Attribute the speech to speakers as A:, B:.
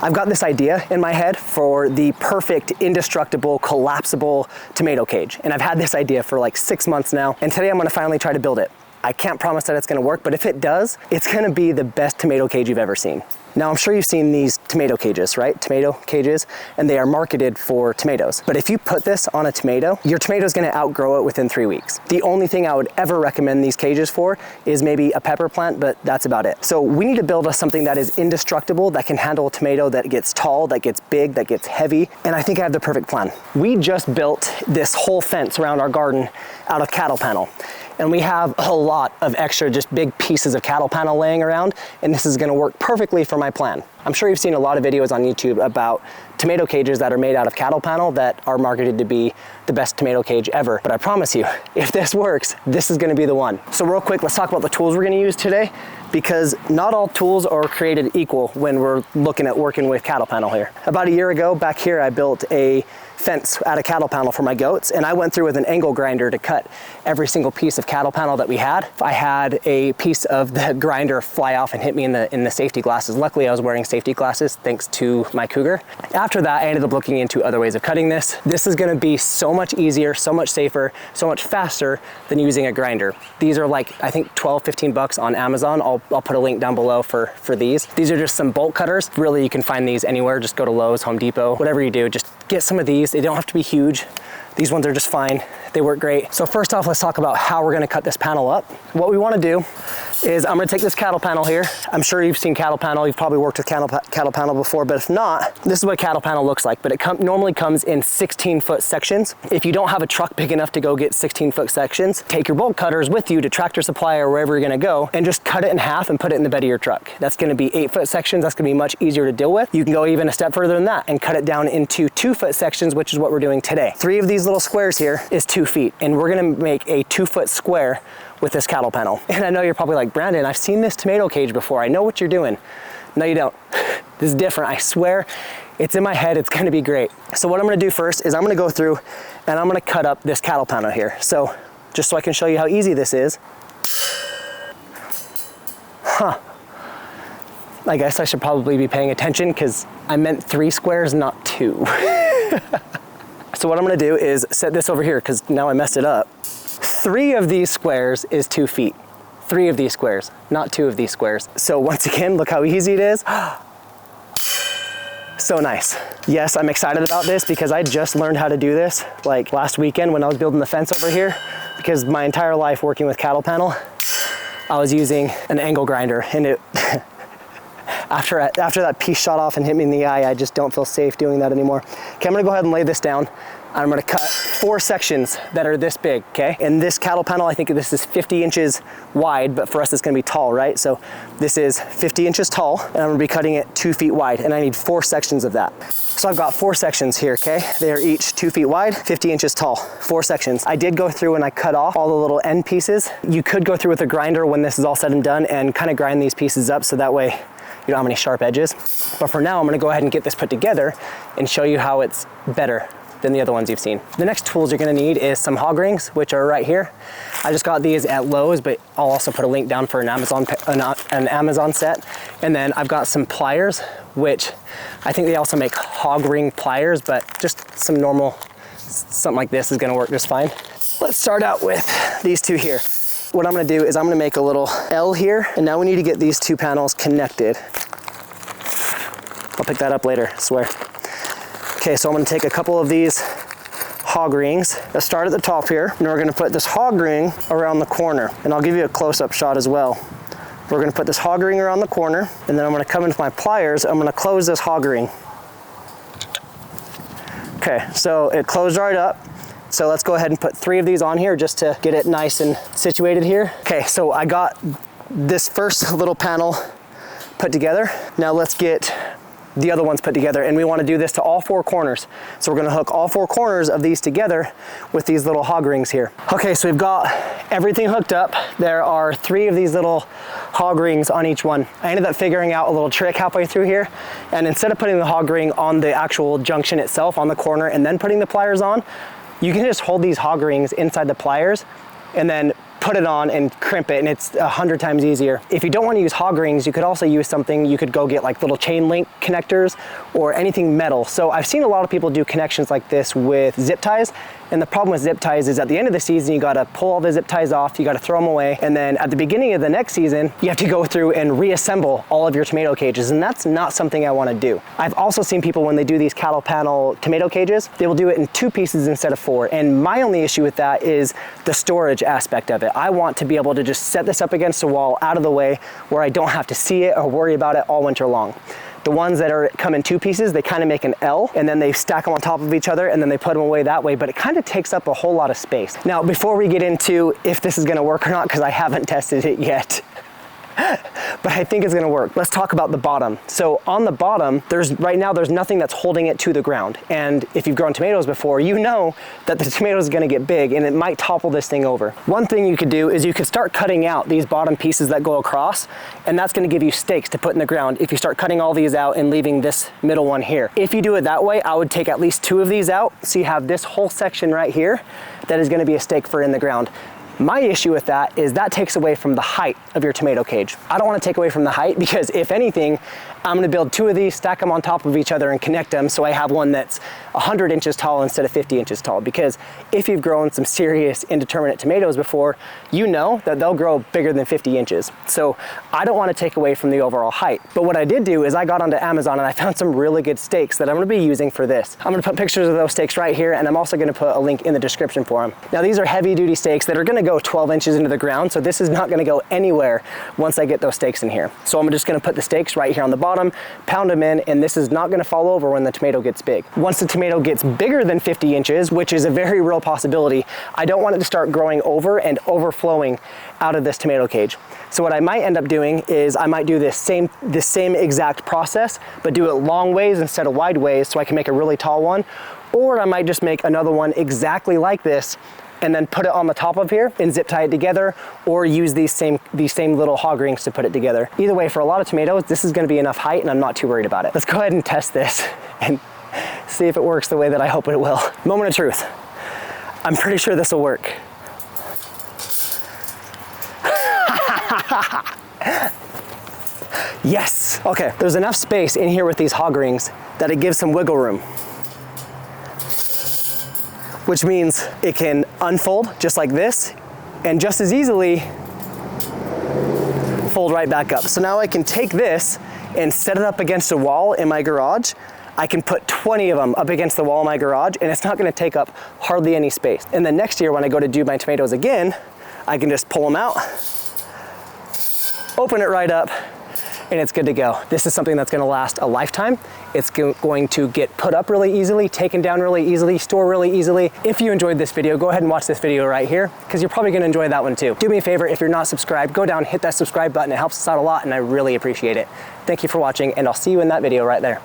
A: I've got this idea in my head for the perfect, indestructible, collapsible tomato cage. And I've had this idea for like 6 months now. And today I'm gonna finally try to build it. I can't promise that it's gonna work, but if it does, it's gonna be the best tomato cage you've ever seen. Now, I'm sure you've seen these tomato cages, right? Tomato cages, and they are marketed for tomatoes. But if you put this on a tomato, your tomato's gonna outgrow it within 3 weeks. The only thing I would ever recommend these cages for is maybe a pepper plant, but that's about it. So we need to build us something that is indestructible, that can handle a tomato, that gets tall, that gets big, that gets heavy, and I think I have the perfect plan. We just built this whole fence around our garden out of cattle panel. And we have a lot of extra just big pieces of cattle panel laying around, and this is gonna work perfectly for my plan. I'm sure you've seen a lot of videos on YouTube about tomato cages that are made out of cattle panel that are marketed to be the best tomato cage ever. But I promise you, if this works, this is gonna be the one. So real quick, let's talk about the tools we're gonna use today, because not all tools are created equal when we're looking at working with cattle panel here. About a year ago, back here, I built a fence out of cattle panel for my goats, and I went through with an angle grinder to cut every single piece of cattle panel that we had. I had a piece of the grinder fly off and hit me in the safety glasses. Luckily, I was wearing safety glasses thanks to my Cougar. After that, I ended up looking into other ways of cutting this. This is gonna be so much easier, so much safer, so much faster than using a grinder. These are like, I think 12, 15 bucks on Amazon. I'll put a link down below for these. These are just some bolt cutters. Really, you can find these anywhere. Just go to Lowe's, Home Depot, whatever you do, just get some of these. They don't have to be huge. These ones are just fine. They work great. So first off, let's talk about how we're gonna cut this panel up. What we wanna do is I'm gonna take this cattle panel here. I'm sure you've seen cattle panel. You've probably worked with cattle panel before, but if not, this is what cattle panel looks like. But it normally comes in 16-foot sections. If you don't have a truck big enough to go get 16-foot sections, take your bolt cutters with you to Tractor Supply or wherever you're gonna go and just cut it in half and put it in the bed of your truck. That's gonna be 8-foot sections. That's gonna be much easier to deal with. You can go even a step further than that and cut it down into 2-foot sections, which is what we're doing today. 3 of these little squares here is 2 feet, and we're gonna make a 2-foot square with this cattle panel. And I know you're probably like, Brandon, I've seen this tomato cage before. I know what you're doing. No, you don't. This is different. I swear, it's in my head. It's gonna be great. So what I'm gonna do first is I'm gonna go through and I'm gonna cut up this cattle panel here. So just so I can show you how easy this is. I guess I should probably be paying attention because I meant 3 squares, not 2. So what I'm gonna do is set this over here because now I messed it up. 3 of these squares is 2 feet. 3 of these squares, not 2 of these squares. So once again, look how easy it is. So nice. Yes, I'm excited about this because I just learned how to do this like last weekend when I was building the fence over here, because my entire life working with cattle panel, I was using an angle grinder, and it after that piece shot off and hit me in the eye, I just don't feel safe doing that anymore. Okay, I'm gonna go ahead and lay this down. I'm gonna cut 4 sections that are this big, okay? And this cattle panel, I think this is 50 inches wide, but for us it's gonna be tall, right? So this is 50 inches tall, and I'm gonna be cutting it 2 feet wide, and I need 4 sections of that. So I've got 4 sections here, okay? They are each 2 feet wide, 50 inches tall, 4 sections. I did go through and I cut off all the little end pieces. You could go through with a grinder when this is all said and done and kind of grind these pieces up so that way you don't have any sharp edges. But for now, I'm gonna go ahead and get this put together and show you how it's better than the other ones you've seen. The next tools you're gonna need is some hog rings, which are right here. I just got these at Lowe's, but I'll also put a link down for an Amazon set. And then I've got some pliers, which I think they also make hog ring pliers, but just some normal, something like this is gonna work just fine. Let's start out with these 2 here. What I'm gonna do is I'm gonna make a little L here, and now we need to get these 2 panels connected. I'll pick that up later, I swear. Okay, so I'm gonna take a couple of these hog rings. Let's start at the top here, and we're gonna put this hog ring around the corner, and I'll give you a close-up shot as well. We're gonna put this hog ring around the corner, and then I'm gonna come in with my pliers, I'm gonna close this hog ring. Okay, so it closed right up. So let's go ahead and put 3 of these on here just to get it nice and situated here. Okay, so I got this first little panel put together. Now let's get the other ones put together, and we want to do this to all 4 corners. So we're going to hook all 4 corners of these together with these little hog rings here. Okay, so we've got everything hooked up. There are 3 of these little hog rings on each one. I ended up figuring out a little trick halfway through here, and instead of putting the hog ring on the actual junction itself on the corner and then putting the pliers on, you can just hold these hog rings inside the pliers and then put it on and crimp it, and it's 100 times easier. If you don't want to use hog rings, you could also use something, you could go get like little chain link connectors or anything metal. So I've seen a lot of people do connections like this with zip ties, and the problem with zip ties is at the end of the season, you gotta pull all the zip ties off, you gotta throw them away, and then at the beginning of the next season, you have to go through and reassemble all of your tomato cages, and that's not something I wanna do. I've also seen people when they do these cattle panel tomato cages, they will do it in 2 pieces instead of 4, and my only issue with that is the storage aspect of it. I want to be able to just set this up against a wall out of the way where I don't have to see it or worry about it all winter long. The ones that come in 2 pieces, they kind of make an L, and then they stack them on top of each other, and then they put them away that way, but it kind of takes up a whole lot of space. Now, before we get into if this is gonna work or not, because I haven't tested it yet, but I think it's gonna work. Let's talk about the bottom. So on the bottom, right now there's nothing that's holding it to the ground. And if you've grown tomatoes before, you know that the tomato is gonna get big and it might topple this thing over. One thing you could do is you could start cutting out these bottom pieces that go across, and that's gonna give you stakes to put in the ground if you start cutting all these out and leaving this middle one here. If you do it that way, I would take at least 2 of these out, so you have this whole section right here that is gonna be a stake for in the ground. My issue with that is that takes away from the height of your tomato cage. I don't want to take away from the height because if anything, I'm going to build 2 of these, stack them on top of each other and connect them so I have one that's 100 inches tall instead of 50 inches tall. Because if you've grown some serious indeterminate tomatoes before, you know that they'll grow bigger than 50 inches. So I don't want to take away from the overall height. But what I did do is I got onto Amazon and I found some really good stakes that I'm going to be using for this. I'm going to put pictures of those stakes right here, and I'm also going to put a link in the description for them. Now these are heavy duty stakes that are going to go 12 inches into the ground, so this is not going to go anywhere once I get those stakes in here. So I'm just going to put the stakes right here on the bottom, pound them in, and this is not going to fall over when the tomato gets big. Once the tomato gets bigger than 50 inches, which is a very real possibility, I don't want it to start growing over and overflowing out of this tomato cage. So what I might end up doing is I might do this same exact process, but do it long ways instead of wide ways so I can make a really tall one. Or I might just make another one exactly like this and then put it on the top of here and zip tie it together, or use these same little hog rings to put it together. Either way, for a lot of tomatoes, this is gonna be enough height and I'm not too worried about it. Let's go ahead and test this and see if it works the way that I hope it will. Moment of truth. I'm pretty sure this will work. Yes, okay. There's enough space in here with these hog rings that it gives some wiggle room, which means it can unfold just like this and just as easily fold right back up. So now I can take this and set it up against a wall in my garage. I can put 20 of them up against the wall in my garage and it's not gonna take up hardly any space. And then next year when I go to do my tomatoes again, I can just pull them out, open it right up, and it's good to go. This is something that's gonna last a lifetime. It's going to get put up really easily, taken down really easily, store really easily. If you enjoyed this video, go ahead and watch this video right here, because you're probably gonna enjoy that one too. Do me a favor, if you're not subscribed, go down, hit that subscribe button. It helps us out a lot and I really appreciate it. Thank you for watching, and I'll see you in that video right there.